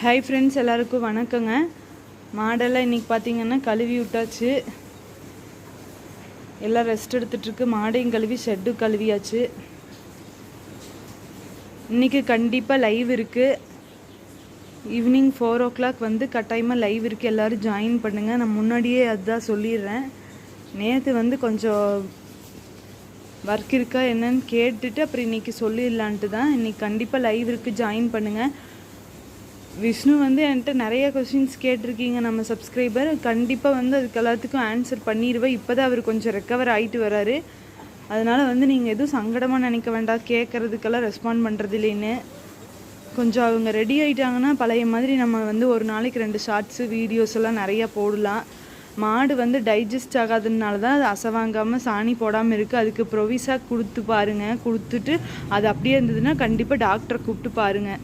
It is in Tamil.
ஹாய் ஃப்ரெண்ட்ஸ், எல்லாருக்கும் வணக்கங்க. மாடெல்லாம் இன்றைக்கி பார்த்திங்கன்னா கழுவி விட்டாச்சு. எல்லாம் ரெஸ்ட் எடுத்துகிட்ருக்கு. மாடையும் கழுவி ஷெட்டு கழுவியாச்சு. இன்றைக்கி கண்டிப்பாக லைவ் இருக்குது. ஈவினிங் 4 o'clock வந்து கட்டாயமாக லைவ் இருக்குது. எல்லோரும் ஜாயின் பண்ணுங்கள். நான் முன்னாடியே அதுதான் சொல்லிடுறேன். நேற்று வந்து கொஞ்சம் ஒர்க் இருக்கா என்னன்னு கேட்டுட்டு அப்புறம் இன்றைக்கி சொல்லிடலான்ட்டு தான். இன்றைக்கி கண்டிப்பாக லைவ் இருக்குது, ஜாயின் பண்ணுங்கள். விஷ்ணு வந்து என்கிட்ட நிறைய கொஷின்ஸ் கேட்டிருக்கீங்க நம்ம சப்ஸ்கிரைபர். கண்டிப்பாக வந்து அதுக்கு எல்லாத்துக்கும் ஆன்சர் பண்ணிடுவேன். இப்போ தான் அவர் கொஞ்சம் ரெக்கவர் ஆகிட்டு வராரு. அதனால் வந்து நீங்கள் எதுவும் சங்கடமாக நினைக்க வேண்டாம். கேட்குறதுக்கெல்லாம் ரெஸ்பாண்ட் பண்ணுறது இல்லைன்னு. கொஞ்சம் அவங்க ரெடி ஆகிட்டாங்கன்னா பழைய மாதிரி நம்ம வந்து ஒரு நாளைக்கு 2 ஷார்ட்ஸு வீடியோஸ் எல்லாம் நிறையா போடலாம். மாடு வந்து டைஜஸ்ட் ஆகாததுனால தான் அது அசைவாங்காமல் சாணி போடாமல் இருக்குது. அதுக்கு ப்ரொவிஸாக கொடுத்து பாருங்கள். கொடுத்துட்டு அது அப்படியே இருந்ததுன்னா கண்டிப்பாக டாக்டரை கூப்பிட்டு பாருங்கள்.